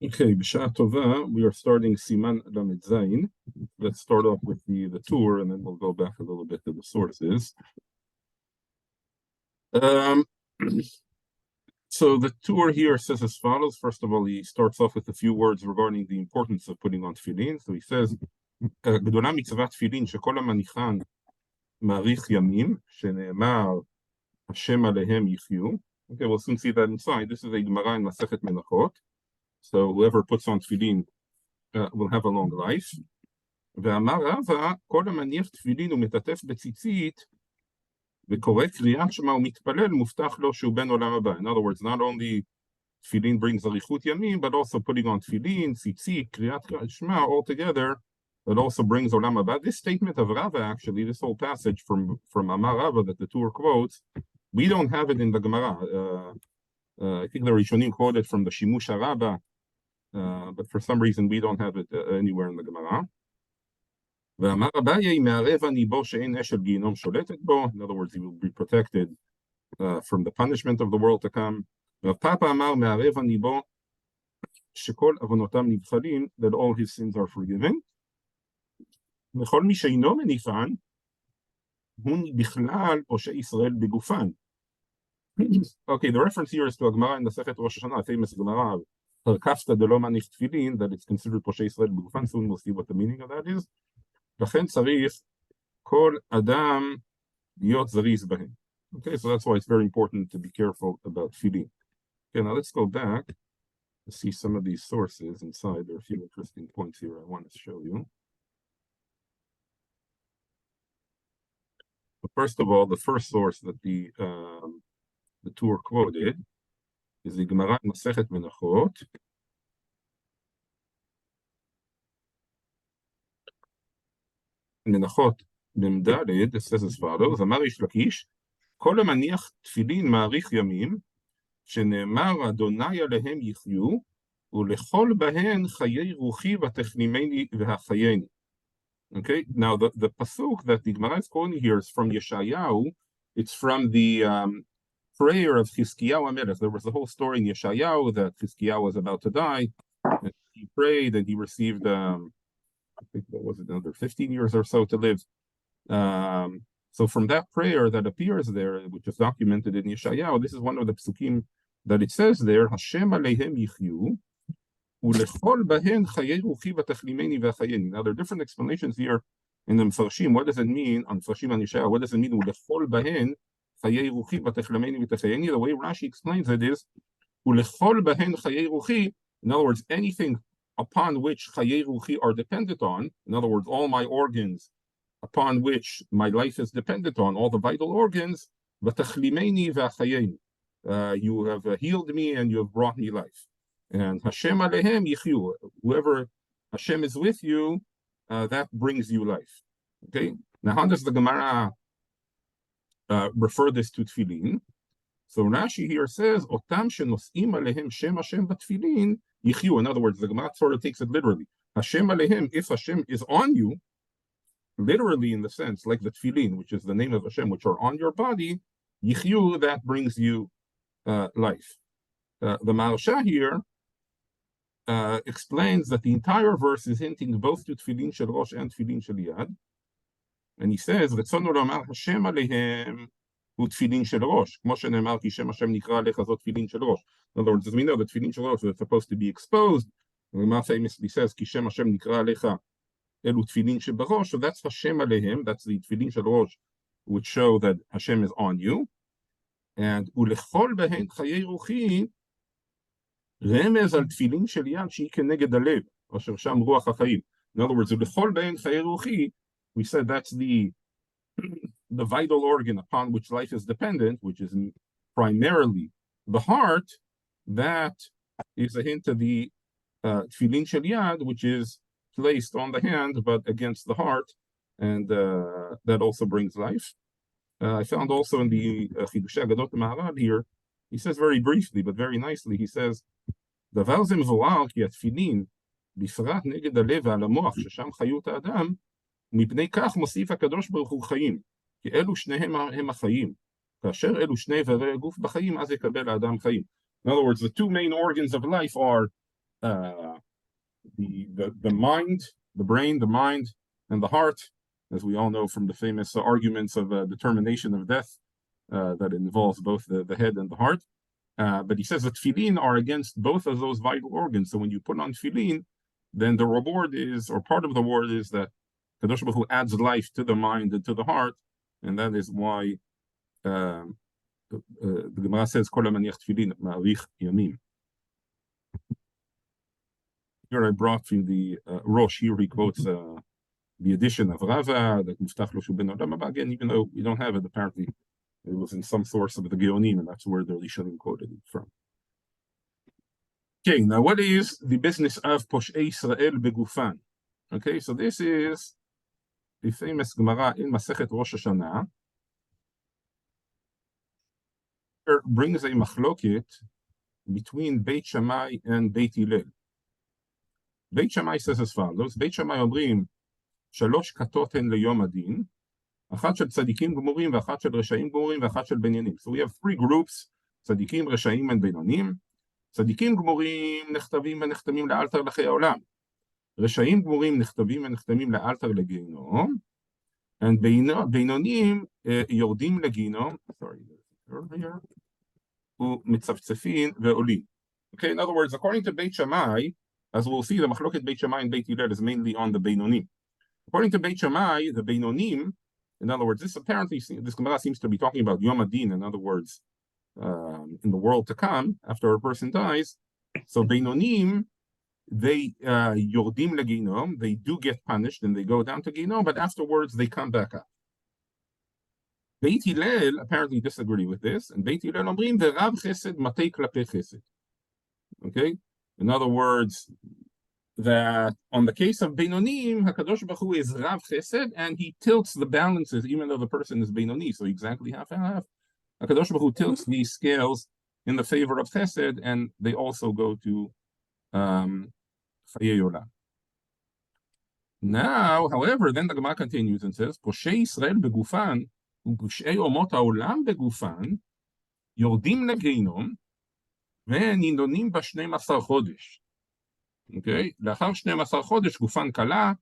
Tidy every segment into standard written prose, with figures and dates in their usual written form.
Okay, B'Sha'ah Tova, we are starting siman Lamed Zayin. Let's start off with the tour, and then we'll go back a little bit to the sources. So the tour here says as follows. First of all, he starts off with a few words regarding the importance of putting on tefillin. So he says, "Gdola mitzvat tefillin shekol hamanichan ma'arich yamim shene'emar Hashem alehem yichyu." Okay, we'll soon see that inside. This is a Gemara in Masechet Menachot. So whoever puts on tefillin will have a long life. ואמר רבא, כל המניח תפילין ומטטף בציצית וקורא קריאת שמע ומתפלל, מובטח לו שהוא בן עולם הבא. In other words, not only tefillin brings אריכות ימים, but also putting on tefillin, ציצית, קריאת שמע, all together, that also brings עולם הבא. This statement of Rava, actually, this whole passage from Amar Rava that the Tur quotes, we don't have it in the Gemara. I think the Rishonim quoted from the Shimush HaRabbah, but for some reason we don't have it anywhere in the Gemara. ואמר אביי, מערב אני בו שאין אש של גיהינום שולטת בו. In other words, he will be protected from the punishment of the world to come. ופאפה אמר, מערב אני בו שכל עוונותיו נבחלים, that all his sins are forgiven. וכל מי שאינו מניפן, הוא בכלל פושעי ישראל בגופן. Okay, the reference here is to a Gemara in the Sechet Rosh Hashanah, a famous Gemara, הרכפתא דלא מניח תפילין, that it's considered פושעי ישראל בגופן. Soon we'll see what the meaning of that is. לכן צריך כל אדם להיות זריז בהם. Okay, so that's why it's very important to be careful about tefillin. Okay, now let's go back to see some of these sources inside. There are a few interesting points here I want to show you. But first of all, the first source that the Tur quoted is the Gemara in Masechet Menachot. מנחות במד' it says as follows, אמר איש לקיש, כל המניח תפילין מאריך ימים, שנאמר אדוני עליהם יחיו, ולכל בהן חיי רוחי ותכנימני והחייני. Okay, now the pasuk that the Gemara is quoting here is from Yeshayahu. It's from the prayer of Chizkiyahu HaMelech. There was a whole story in Yeshayahu that Chizkiyahu was about to die, and he prayed and he received I think what was it, another 15 years or so to live. So from that prayer that appears there, which is documented in Yeshayahu, this is one of the psukim that it says there, Hashem aleihem yichyu, ulechol bahen chayei ruchi v'techlimeni v'chayeni. Now there are different explanations here in the Mfarshim. What does it mean on Mfarshim on Yeshayahu? What does it mean ulechol bahen chayei ruchi v'techlimeni v'chayeni? The way Rashi explains it is ulechol bahen chayei ruchi. In other words, anything upon which chayei ruchi are dependent on, in other words, all my organs upon which my life is dependent on, all the vital organs, v'tachlimeni v'achayeni, you have healed me and you have brought me life. And Hashem alehem yichyu, whoever Hashem is with you, that brings you life. Okay, now how does the Gemara refer this to tefillin? So Rashi here says, Otam shenos'im alehem shem Hashem b'tefillin yichyu. In other words, the Gemara sort of takes it literally. Hashem alehem, if Hashem is on you, literally in the sense, like the tefillin, which is the name of Hashem, which are on your body, yichyu, that brings you life. The Maharsha here explains that the entire verse is hinting both to tefillin shel rosh and tefillin shel yad. And he says, Retzonu lomar Hashem alehem hu tefillin shel rosh. Kmo shenemar ki shem Hashem nikra alecha zot tefillin shel rosh. In other words, as we know, the tefillin shel rosh is supposed to be exposed. The Gemara famously says, Ki shem Hashem nikra alecha elu tefillin shebarosh. So that's Hashem alehem. That's the tefillin shel rosh, which show that Hashem is on you. And ulechol behen chayei ruchi remez al tefillin shel yad shehi keneged halev asher sham ruach hachayim. In other words, ulechol behen chayei ruchi, we said that's the vital organ upon which life is dependent, which is primarily the heart. That is a hint of the tefillin shel yad, which is placed on the hand but against the heart, and that also brings life. I found also in the Chidushei Agadot Maharad here, he says very briefly but very nicely, he says, דבר זה מבואר כי התפילין בפרט נגד הלב ועל המוח ששם חיות האדם, מפני כך מוסיף הקדוש ברוך הוא חיים, כי אלו שניהם הם החיים, כאשר אלו שני איברי הגוף בחיים, אז יקבל האדם חיים. In other words, the two main organs of life are the mind, the brain, the mind, and the heart, as we all know from the famous arguments of determination of death, that involves both the head and the heart. But he says that tefillin are against both of those vital organs. So when you put on tefillin, then the reward is, or part of the reward is that Kadosh Baruch Hu adds life to the mind and to the heart, and that is why the Gemara says, "Kol hamaniach tefillin ma'arich yamim." Here I brought from the Rosh. Here he quotes the edition of Rava that Muftach lo shu ben olam haba. Again, even though we don't have it, apparently it was in some source of the Geonim, and that's where the Rishonim quoted it from. Okay, now what is the business of Poshei Israel begufan? Okay, so this is the famous Gemara in Masechet Rosh Hashanah. It brings a machloket between Beit Shammai and Beit Hillel. Beit Shammai says as follows: Beit Shammai אומרים, שלוש כתות הן ליום הדין, אחת של צדיקים גמורים, ואחת של רשעים גמורים, ואחת של בינונים. So we have three groups, צדיקים, רשעים, and בינונים. צדיקים גמורים נכתבים ונחתמים לאלתר לחיי העולם. רשעים גמורים נכתבים ונחתמים לאלתר לגיהינום. And בינונים יורדים לגיהינום, ומצפצפים ועולים. Okay, in other words, according to Beit Shammai, as we'll see, the machloket Beit Shammai and Beit Hillel is mainly on the beinonim. According to Beit Shammai, the beinonim, in other words, this Gemara seems to be talking about Yom Adin, in other words, in the world to come, after a person dies. So beinonim, they yordim leginom, they do get punished and they go down to Ginom, but afterwards they come back up. Beit Hillel apparently disagree with this, and Beit Hillel omrim v'rav chesed matei klapei chesed. Okay, in other words, that on the case of Beinonim, HaKadosh Baruch Hu is Rav Chesed, and he tilts the balances, even though the person is Beinoni, so exactly half and half. HaKadosh Baruch Hu tilts these scales in the favor of Chesed, and they also go to Chayei Olam. Now, however, then the Gemara continues and says, Poshei Yisrael begufan, u'pushei omot ha'olam begufan, yordim leginom, ve'nidonim ב-12 חודש. Okay, לאחר 12 חודש גופן קלה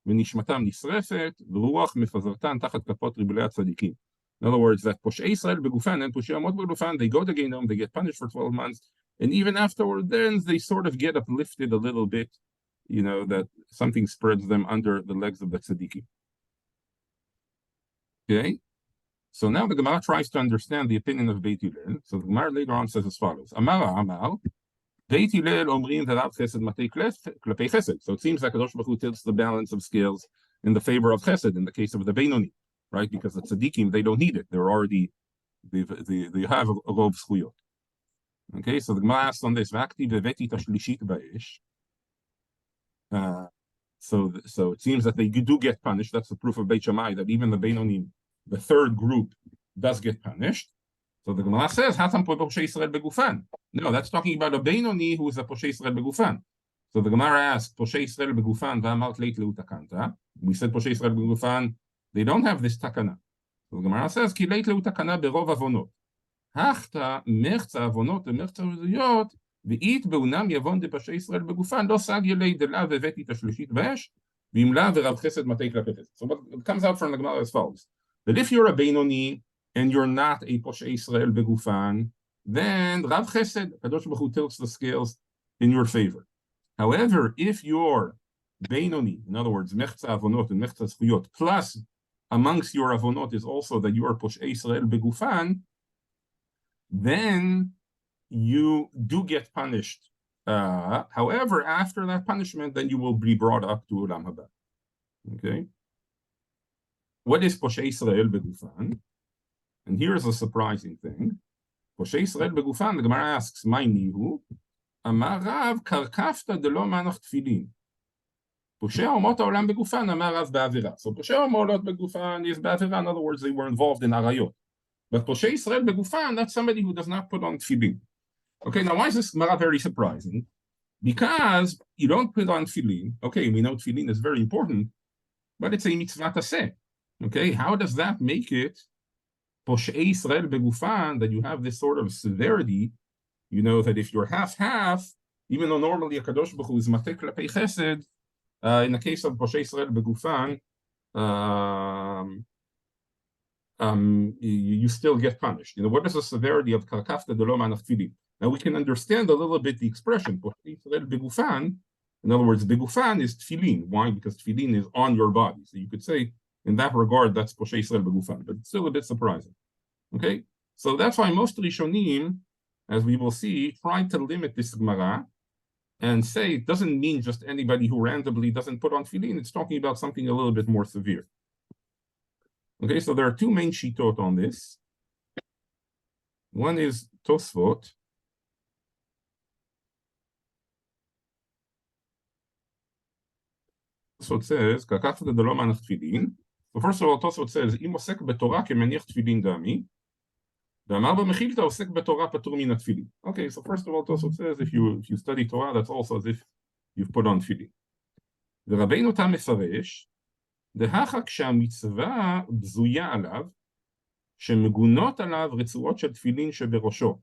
ונשמתם נשרפת ורוח מפזרתן תחת כפות ריבולי הצדיקים. In other words, that פושעי ישראל בגופן and פושעי אומות בגופן, they go to Gehinnom, they get punished for 12 months, and even afterward then they sort of get uplifted a little bit, you know, that something spreads them under the legs of the tzaddikim. Okay, so now the Gemara tries to understand the opinion of Beit Hillel. So the Gemara later on says as follows: Amar Beit Hillel omrim v'rav chesed matei klapei chesed. So it seems like Kadosh Baruch Hu tilts the balance of scales in the favor of chesed in the case of the Beinoni, right? Because the tzaddikim, they don't need it; they're already they have a rov zchuyot. Okay, so the Gemara asks on this: V'akti v'veti tashlishit ba'esh. So it seems that they do get punished. That's the proof of Beit Shammai that even the Beinonim, the third group, does get punished. So the Gemara says, Hatam po Poshei Yisrael begufan. No, that's talking about a Beinoni who is a Poshei Yisrael begufan. So the Gemara asks, Poshei Yisrael begufan v'amart leit leu takanta. We said Poshei Yisrael begufan, they don't have this takana. So the Gemara says, Ki leit leu takana berov avonot. Hachta mercha avonot mercha uzuyot v'it beunam yavon de Poshei Yisrael begufan lo sag yelei de la v'veti tashlishit v'esh v'im la v'rav chesed matei klapei chesed. So what comes out from the Gemara as follows: that if you're a Beinoni and you're not a Poshei Israel begufan, then Rav Chesed, Kadosh Baruch Hu tilts the scales in your favor. However, if you're Beinoni, in other words, Mechza Avonot and Mechza Zchuyot, plus amongst your Avonot is also that you are Poshei Israel begufan, then you do get punished. However, after that punishment, then you will be brought up to Olam Haba. Okay? What is Poshei Israel begufan? And here's a surprising thing. Poshei Yisrael begufan, the Gemara asks, "My nihu, amar Rav karkafta de lo manach tefillin. Poshei omot haolam begufan, amar Rav ba'avira." So Poshei omot begufan is ba'avira. In other words, they were involved in arayot. But Poshei Yisrael begufan, that's somebody who does not put on tefillin. Okay, now why is this Gemara very surprising? Because you don't put on tefillin. Okay, we know tefillin is very important, but it's a mitzvah taseh. Okay, how does that make it Poshei Israel begufan, that you have this sort of severity, you know, that if you're half-half, even though normally a Kadosh Baruch Hu is matek klepei chesed, in the case of Poshei Israel begufan, you still get punished. What is the severity of karkafta de lo manach tefillin? Now we can understand a little bit the expression Poshei Israel begufan. In other words, begufan is tefillin. Why? Because tefillin is on your body. So you could say, in that regard, that's Poshei Israel begufan, but it's still a bit surprising. Okay, so that's why most Rishonim, as we will see, try to limit this Gemara and say it doesn't mean just anybody who randomly doesn't put on tefillin. It's talking about something a little bit more severe. Okay, so there are two main shitot on this. One is Tosfot. So it says, "Kakafta de lo manach tefillin." So first of all, Tosfot says, "Im osek betorah kemeniach tefillin dami." Okay, so first of all, Tosfot says if you study Torah, that's also as if you've put on tefillin. The Rabbeinu Tam mefarish, דהכה כשהמצווה בזויה עליו, שמגונות עליו רצועות של תפילין שבראשו.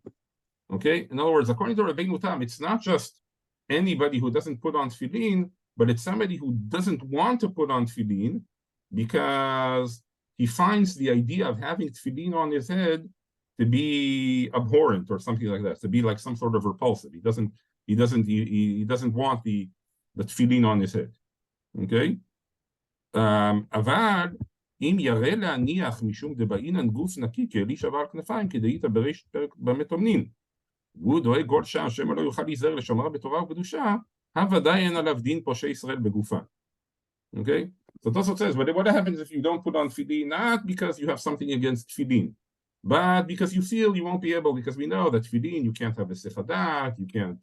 Okay, in other words, according to Rabbeinu Tam, it's not just anybody who doesn't put on tefillin, but it's somebody who doesn't want to put on tefillin because he finds the idea of having tefillin on his head to be abhorrent or something like that, to be like some sort of repulsive. He doesn't want the tefillin on his head. Okay? אבל אם ירא להניח משום דבעינן גוף נקי כאלי שבר כנפיים כדאית בריש פרק במתומנין והוא דואג כל שעה שמא לא יוכל להיזהר לשמרה בתורה ובקדושה, הוודאי אין עליו דין פושעי ישראל בגופן. Okay? So Tosfot says, but what happens if you don't put on tefillin, not because you have something against tefillin, but because you feel you won't be able, because we know that tefillin, you can't have a sechadat, you can't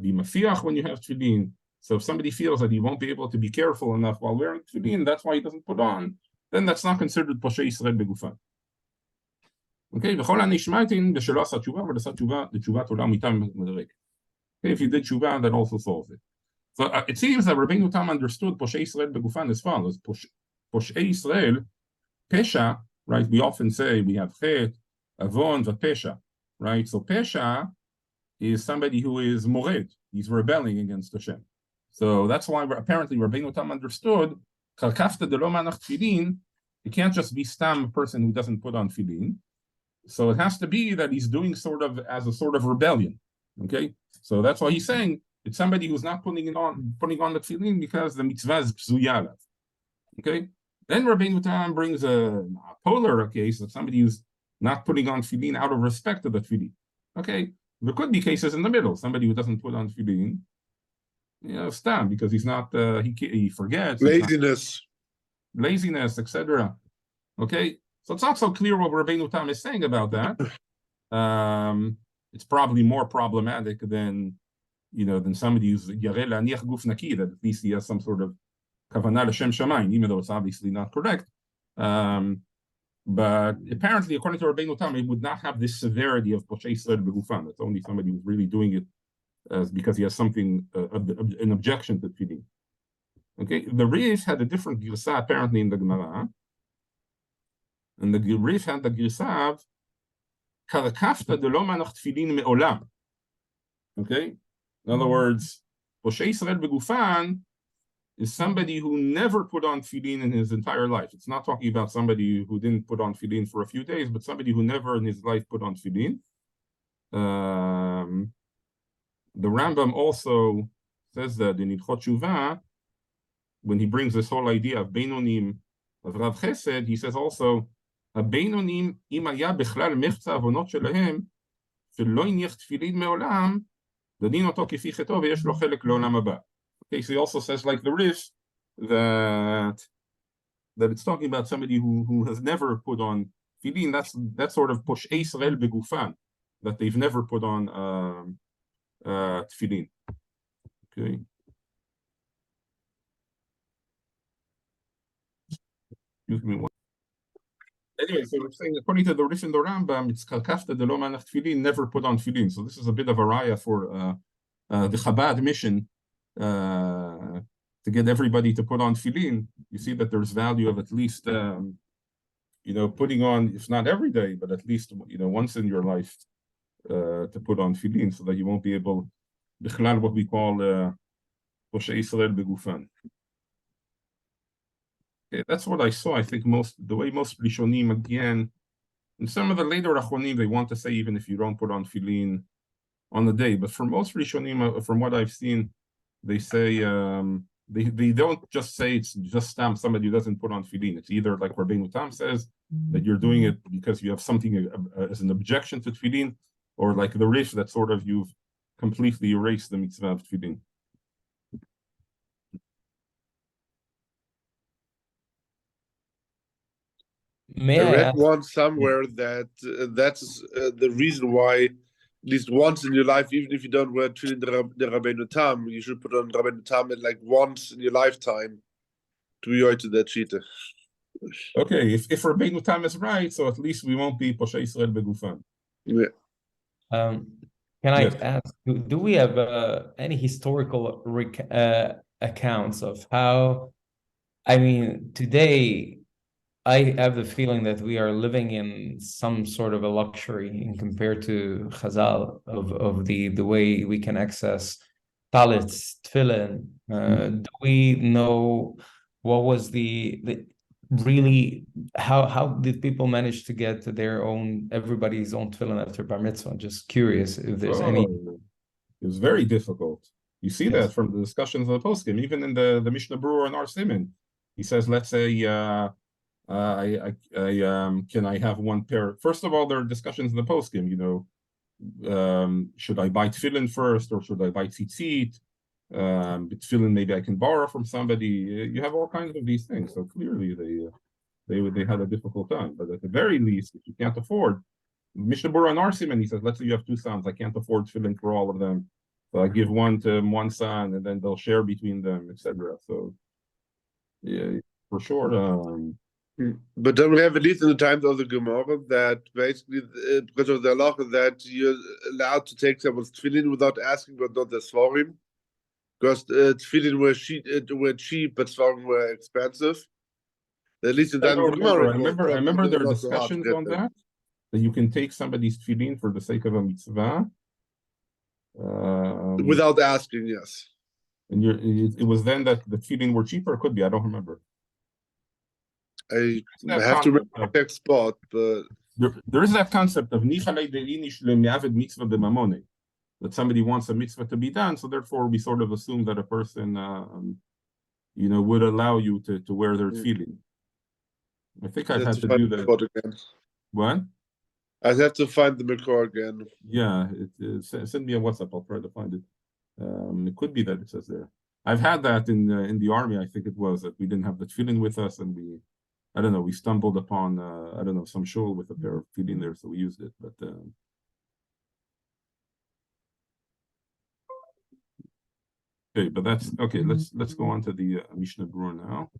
be mafiach when you have tefillin. So if somebody feels that he won't be able to be careful enough while wearing tefillin, that's why he doesn't put on, then that's not considered Poshei Israel begufan. Okay, v'chol hanishmatin b'shelo asa tshuva v'lasa tshuvat olam mitam medrek. Okay, if you did tshuva, that also solves it. So it seems that Rabbeinu Tam understood Poshei Israel begufan as follows: Poshei Israel, pesha, right? We often say we have chet, avon, v'pesha, right? So pesha is somebody who is mored; he's rebelling against Hashem. So that's why apparently Rabbeinu Tam understood Karkafta de lo manach tefillin. It can't just be stam a person who doesn't put on tefillin. So it has to be that he's doing sort of as a sort of rebellion. Okay, so that's why he's saying it's somebody who's not putting on the tefillin because the mitzvah is bzuya alav. Okay, then Rabbeinu Tam brings a polar case of somebody who's not putting on tefillin out of respect to the tefillin. Okay, there could be cases in the middle, somebody who doesn't put on tefillin. Stam, because he's not, he forgets. Laziness, etc. Okay, so it's not so clear what Rabbeinu Tam is saying about that. It's probably more problematic than somebody who's yareh la'aniach guf naki, that at least he has some sort of kavanah l'shem shamayim, even though it's obviously not correct. But apparently, according to Rabbeinu Tam, he would not have this severity of Poshei Israel begufan. It's only somebody who's really doing it because he has something, an objection to tefillin. Okay, the Rif had a different girsa apparently in the Gemara, and the Rif had the girsa of karkafta de lo manach tefillin me'olam. Okay, in other words, Poshei Israel begufan is somebody who never put on tefillin in his entire life. It's not talking about somebody who didn't put on tefillin for a few days, but somebody who never in his life put on tefillin. The Rambam also says that in Ilchot Shuvah, when he brings this whole idea of Beinonim, of Rav Chesed, he says also, Beinonim im haya bechlal mechza avonot shelahem, shelo haniach tefillin me'olam, dadin oto kefi cheto veyesh lo chelek le'olam haba. Okay, so he also says, like the Rif, that it's talking about somebody who has never put on tefillin. That's sort of Poshei Israel begufan, that they've never put on tefillin. Okay. Excuse me. Anyway, so we're saying according to the Rif and the Rambam, it's karkafta de lo manach tefillin, never put on tefillin. So this is a bit of a raya for the Chabad mission to get everybody to put on tefillin. You see that there's value of at least putting on, if not every day, but at least once in your life, to put on tefillin, so that you won't be able, bichlal, what we call Poshei Israel begufan. Okay, that's what I saw. I think the way most Rishonim, again, in some of the later Achronim, they want to say even if you don't put on tefillin on the day, but for most Rishonim, from what I've seen, they say they don't just say it's just somebody who doesn't put on tefillin. It's either like Rabbeinu Tam says that you're doing it because you have something as an objection to tefillin, or like the Rish that sort of you've completely erased the mitzvah of tefillin. I read once somewhere that that's the reason why at least once in your life, even if you don't wear tefillin the Rabbeinu Tam, you should put on Rabbeinu Tam like once in your lifetime to be to that cheetah. Okay, if Rabbeinu Tam is right, so at least we won't be Poshei Israel begufan. Yeah. Can I ask, do we have any historical accounts of how, I mean, today I have the feeling that we are living in some sort of a luxury in compared to Chazal of the way we can access talits, tefillin. Do we know what was the really, how did people manage to get everybody's own tefillin after bar mitzvah? Just curious if there's any. It was very difficult. You see that from the discussions of the poskim, even in the Mishnah Berurah and our siman. He says, let's say, can I have one pair? First of all, there are discussions in the poskim, should I buy tefillin first, or should I buy tzitzit? Tefillin maybe I can borrow from somebody. You have all kinds of these things. So clearly they had a difficult time. But at the very least, if you can't afford, Mishnah Berurah and our siman, he says, let's say you have two sons, I can't afford tefillin for all of them, so I give one to one son, and then they'll share between them, etc. So yeah, for sure. But then we have at least in the times of the Gemara that basically because of the halacha that you're allowed to take someone's tefillin without asking, but not the svarim, because tefillin were cheap, but svarim were expensive. At least in the time of the Gemara. I remember there are discussions on that you can take somebody's tefillin for the sake of a mitzvah without asking. Yes. And it was then that the tefillin were cheaper. Could be. I don't remember. I have to remember the exact spot, but there is that concept of that somebody wants a mitzvah to be done, so therefore we sort of assume that a person, would allow you to wear their tefillin. I think I've had to do that. Again. What? I have to find the mikor again. Yeah, send me a WhatsApp. I'll try to find it. It could be that it says there. I've had that in the army. I think it was that we didn't have the tefillin with us, and we stumbled upon, some shul with a pair of tefillin there, so we used it. But okay, but that's okay. Let's go on to the Mishnah Berurah now.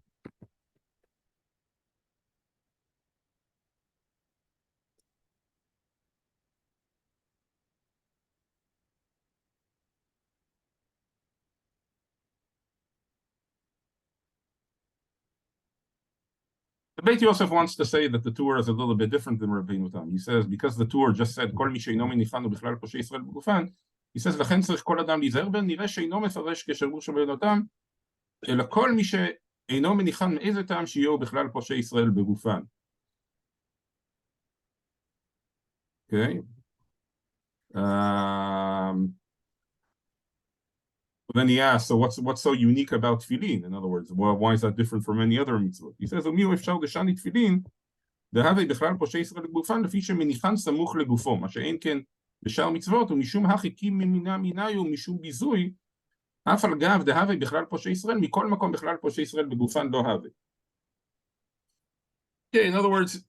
The Beit Yosef wants to say that the Torah is a little bit different than Rabbeinu Tam. He says because the Torah just said Kol mi sheino menichanu bichlal poshei Israel begufan. He says לכן צריך כל אדם להיזהר בהם, נראה שאינו מפרש כשלמוש רבנו תם, אלא כל מי שאינו מניחן מאיזה טעם שיהיו בכלל פושעי ישראל בגופן. Okay. Then he asks, so what's so unique about tefillin? In other words, why is that different from any other mitzvot? He says, ומי הוא אפשר לשני תפילין, דהווה בכלל פושעי ישראל בגופן, לפי שמניחן סמוך לגופו, מה שאין כן בשאר מצוות, ומשום החיקים ממינא מיני ומשום ביזוי, אף על גב דהווה בכלל פושעי ישראל, מכל מקום בכלל פושעי ישראל בגופן לא הווה. Okay, in other words,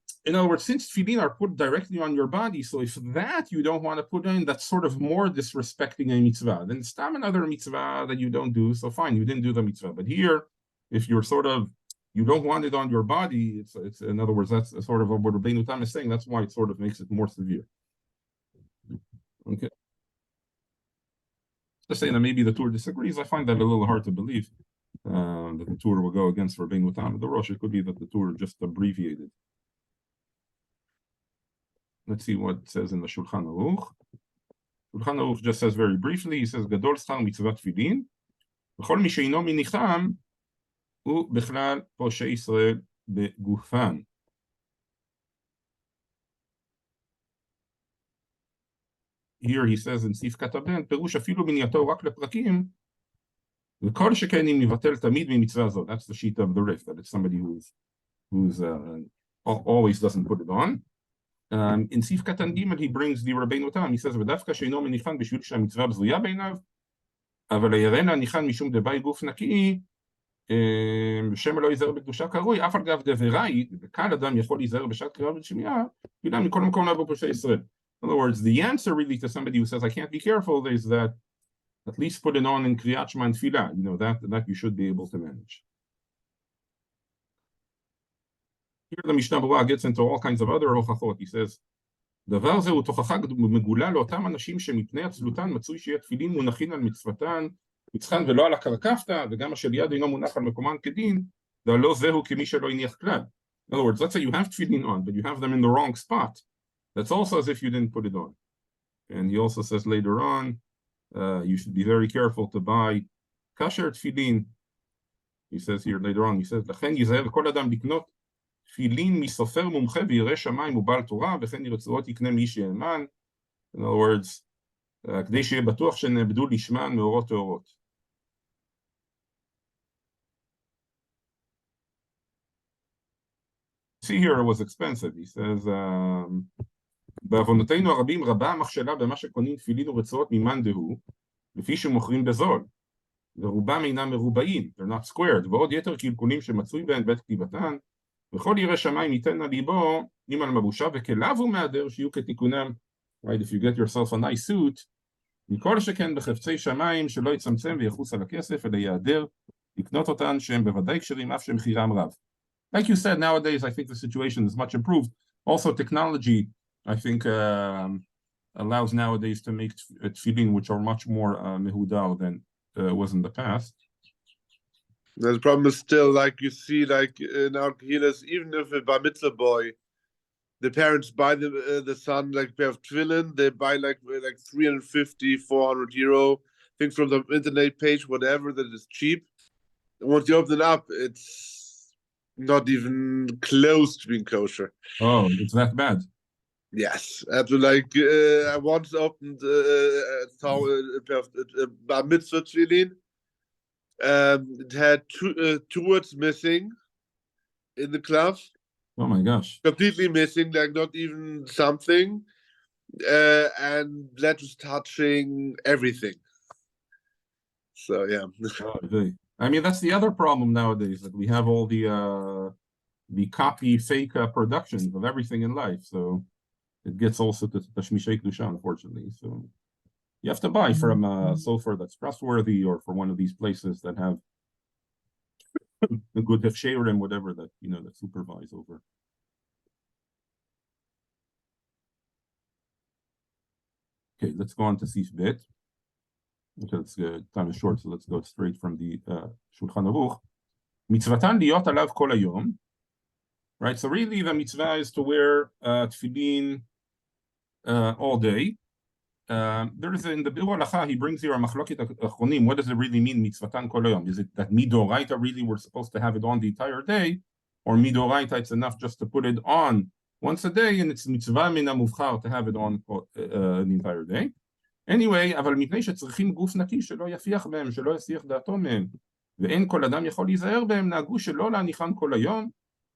since tefillin are put directly on your body, so if that you don't want to put in, that's sort of more disrespecting a mitzvah. Then stam another mitzvah that you don't do, so fine, you didn't do the mitzvah. But here, if you're you don't want it on your body, it's in other words, that's sort of what Rabbeinu Tam is saying. That's why it sort of makes it more severe. Okay. Just saying that maybe the Torah disagrees. I find that a little hard to believe. That the Torah will go against Rabbeinu Tam. The Rosh, it could be that the Torah just abbreviated. Let's see what it says in the Shulchan Aruch. Shulchan Aruch just says very briefly, he says, Gadol schar mitzvat tefillin, וכל מי שאינו מניחם, הוא בכלל פושעי ישראל בגופם. Here he says in סעיף קטן, פירוש אפילו מניעתו רק לפרקים, וכל שכן אם נבטל תמיד ממצווה זאת. That's the sheet of the Rif, that it's somebody who's always doesn't put it on. In סעיף קטן ג' he brings the רבינו תם, he says, ודווקא שאינו מניחן בשביל שהמצווה בזויה בעיניו, אבל הירנה ניחן משום דבאי גוף נקי, בשם לא ייזהר בקדושה קרוי, אף על גב דבראי, וקל אדם יכול להיזהר בשעת קריאה ושמיעה, וגם מכל מקום לעבור פושעי ישראל. In other words, the answer really to somebody who says, I can't be careful, is that at least put it on in Kriyat Shema and Tfilah, that you should be able to manage. Here the Mishnah Berurah gets into all kinds of other הוכחות. He says, דבר זה הוא תוכחה מגולה לאותם אנשים שמפני עצלותן מצוי שיהיה תפילין מונחין על מצוותן, מצחן ולא על הקרקפתא, וגם אשר יד אינו מונח על מקומן כדין, והלא זהו כמי שלא הניח כלל. In other words, let's say you have tefillin on, but you have them in the wrong spot. That's also as if you didn't put it on. And he also says later on, you should be very careful to buy kasher tefillin. He says here later on, he says, לכן ייזהר כל אדם לקנות תפילין מסופר מומחה וירא שמיים ובעל תורה, וכן ירצועות יקנה מי שיאמן. In other words, כדי שיהיה בטוח שנאבדו לשמן מאורות טהורות. See here, it was expensive. He says, בעוונותינו הרבים רבה המכשלה במה שקונים תפילין ורצועות ממאן דהוא, לפי שמוכרים בזול. ורובם אינם מרובעים, they're not squared, ועוד יתר קלקולים שמצוי בהן בעת כתיבתן, וכל ירא שמיים ייתן על ליבו, אם על מבושה וכליו הוא מהדר, שיהיו כתיקונם. Right, if you get yourself a nice suit, מכל שכן בחפצי שמיים שלא יצמצם ויחוס על הכסף, אלא יעדר, לקנות אותן שהם בוודאי כשרים אף שמחירם רב. Like you said, nowadays, I think the situation is much improved. Also, technology, I think, allows nowadays to make tefillin, which are much more mehudar than was in the past. The problem is still, like you see, like in our Kehilas, even if a bar mitzvah boy, the parents buy the son like a pair of tefillin, they buy like 350, 400 euro, things from the internet page, whatever, that is cheap. And once you open it up, it's not even close to being kosher. Oh, it's that bad. Yes, I once opened a pair of bar mitzvah tefillin. It had two words missing in the cloth. Oh my gosh. Completely missing, like not even something. And that was touching everything. So yeah. I mean, that's the other problem nowadays, that we have all the copy fake productions of everything in life. So it gets also to Tashmishei Kedusha, unfortunately. So you have to buy from a sofer that's trustworthy, or from one of these places that have a good hefsherim, whatever, that that supervise over. Okay, let's go on to Sif Bet. Okay, time is short, so let's go straight from the Shulchan Aruch. Mitzvatan liyot alav kol hayom. Right, so really the mitzvah is to wear tefillin all day. There is in the Biur Halacha, he brings here a machloket achronim. What does it really mean, mitzvatan kol hayom? Is it that midoraita really we're supposed to have it on the entire day, or midoraita it's enough just to put it on once a day, and it's mitzvah min hamuvchar to have it on the entire day? Anyway, אבל מפני שצריכים גוף נקי שלא יפיח בהם, שלא יסיח דעתו מהם, ואין כל אדם יכול להיזהר בהם, נהגו שלא להניחן כל היום,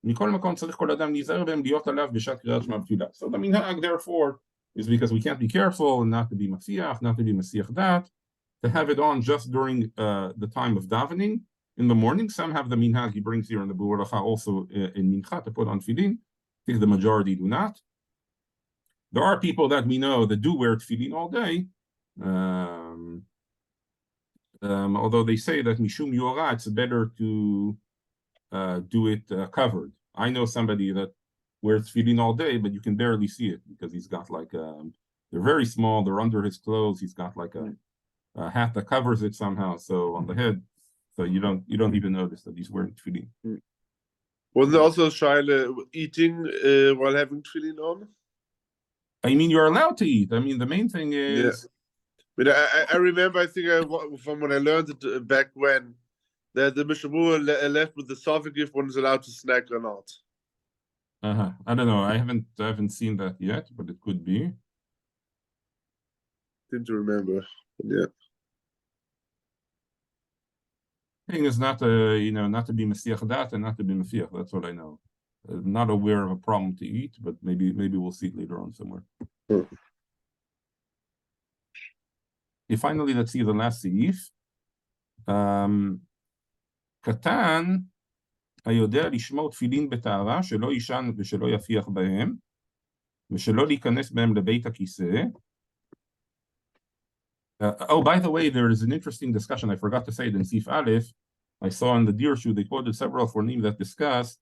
מכל מקום צריך כל אדם להיזהר בהם, להיות עליו בשעת קריאת שמע ותפילה. So the minhag, therefore, is because we can't be careful not to be מסיח, not to be מסיח דעת, to have it on just during the time of davening in the morning. Some have the minhag he brings here in the Biur Halacha also in mincha to put on tefillin. I think the majority do not. There are people that we know that do wear tefillin all day, although they say that mishum yorah, it's better to do it covered. I know somebody that wears tefillin all day, but you can barely see it because he's got like they're very small, they're under his clothes, he's got like a hat that covers it somehow, so on the head, so you don't even notice that he's wearing tefillin. Wasn't there also Shaila eating while having tefillin on? I mean, you're allowed to eat. I mean, the main thing is But I remember, I think from when I learned it back when, that the Mishabur left with the Sophic if one is allowed to snack or not. I don't know. I haven't seen that yet, but it could be. Didn't remember. Yeah. Thing is not not to be Messiach dat and not to be Messiach. That's what I know. Not aware of a problem to eat, but maybe we'll see it later on somewhere. Okay, finally, let's see the last seif. קטן היודע לשמור תפילין בטהרה, שלא יישן ושלא יפיח בהם, ושלא להיכנס בהם לבית הכיסא. Oh, by the way, there is an interesting discussion. I forgot to say it in Sif Aleph. I saw in the Dirshu, they quoted several Fornim that discuss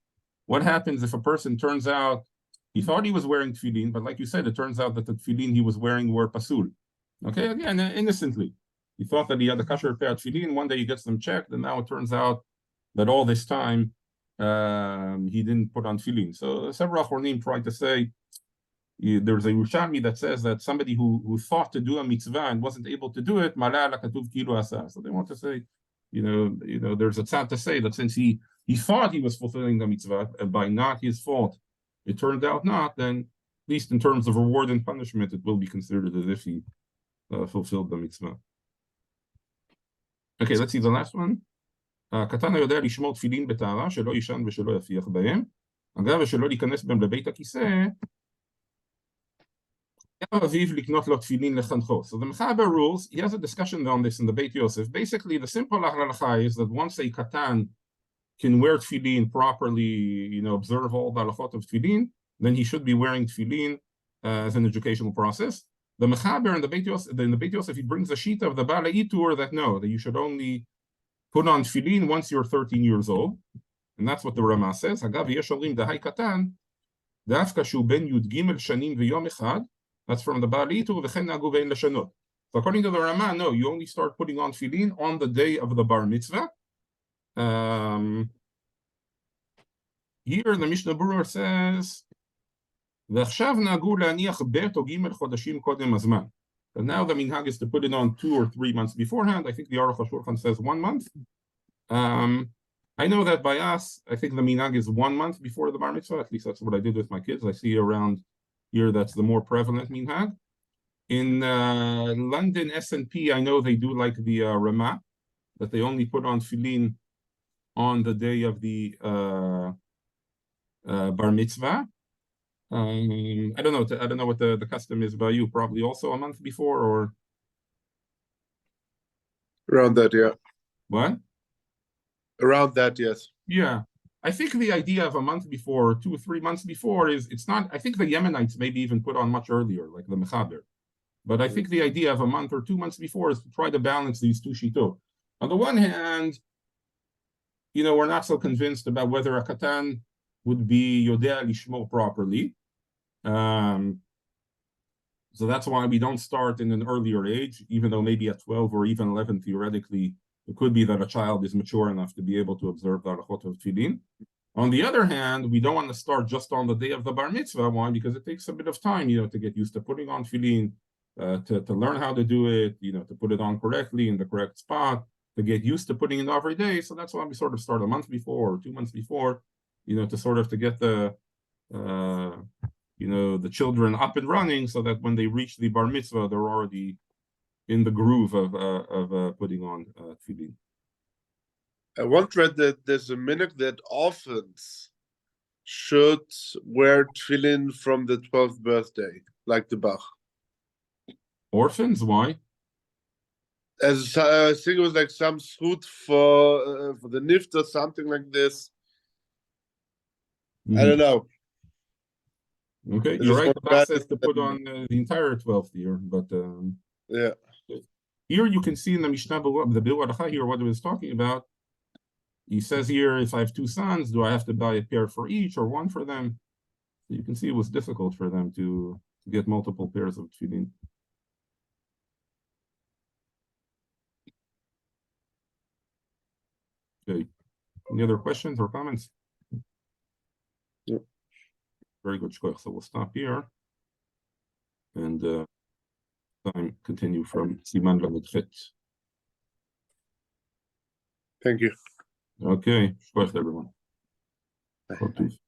what happens if a person turns out, he thought he was wearing tefillin, but like you said, it turns out that the tefillin he was wearing were pasul. Okay, again, innocently. He thought that he had a kasher pair of tefillin, one day he gets them checked, and now it turns out that all this time he didn't put on tefillin. So several Fornim tried to say, there's a Yerushalmi that says that somebody who thought to do a mitzvah and wasn't able to do it, mala ala katuv kilu asa. So they want to say, there's a tzad to say that since he thought he was fulfilling the mitzvah, and by not his fault, it turned out not, then at least in terms of reward and punishment, it will be considered as if he fulfilled the mitzvah. Okay, let's see the last one. קטן היודע לשמור תפילין בטהרה, שלא יישן ושלא יפיח בהם, אגב, ושלא להיכנס בהם לבית הכיסא, so the Mechaber rules, he has a discussion on this in the Beit Yosef. Basically, the simple halacha is that once a katan can wear tefillin properly, observe all the halachot of tefillin, then he should be wearing tefillin as an educational process. The Mechaber in the Beit Yosef, he brings a sheet of the Bala Itur that you should only put on tefillin once you're 13 years old, and that's what the Rama says. Hagav yesh omrim dahai katan, dafka shu ben yud gimel shanim v'yom echad. That's from the Ba'alitu, v'chen nagu ve'en l'shanot. So according to the Rama, no, you only start putting on tefillin on the day of the bar mitzvah. Here the Mishnah Berurah says, v'achshav nagu la'aniach bet o gimel chodashim kodem hazman. And now the minhag is to put it on 2 or 3 months beforehand. I think the Orach Chaim says 1 month. I know that by us, I think the minhag is 1 month before the bar mitzvah. At least that's what I did with my kids. I see around here that's the more prevalent minhag. In London S&P, I know they do like the Ramah, that they only put on tefillin on the day of the bar mitzvah. I don't know what the custom is by you. Probably also a month before, or around that, yeah. What? Around that, yes. Yeah. I think the idea of a month before, 2 or 3 months before, it's not. I think the Yemenites maybe even put on much earlier, like the Mechaber. But I think the idea of a month or 2 months before is to try to balance these two shitot. On the one hand, we're not so convinced about whether a katan would be yodea lishmo properly. So that's why we don't start in an earlier age, even though maybe at 12 or even 11, theoretically, it could be that a child is mature enough to be able to observe the halachot of tefillin. On the other hand, we don't want to start just on the day of the bar mitzvah. Why? Because it takes a bit of time, to get used to putting on tefillin, to learn how to do it, to put it on correctly in the correct spot, to get used to putting it every day. So that's why we sort of start a month before or 2 months before, to get the children up and running, so that when they reach the bar mitzvah, they're already in the groove of putting on tefillin. I once read that there's a minhag that orphans should wear tefillin from the 12th birthday, like the Bach. Orphans? Why? As I think it was like some schut for the nift or something like this. I don't know. Okay, you're right. The Bach says to put on the entire 12th year, but yeah. Here you can see in the Mishnah, the Orach here, what it was talking about. He says here, if I have 2 sons, do I have to buy a pair for each or one for them? So you can see it was difficult for them to get multiple pairs of tefillin. Okay. Any other questions or comments? Yeah. Very good, Shkoich. So we'll stop here. And time continue from siman lamed. Thank you. Okay, shkoyach everyone. Bye. Kol tuv.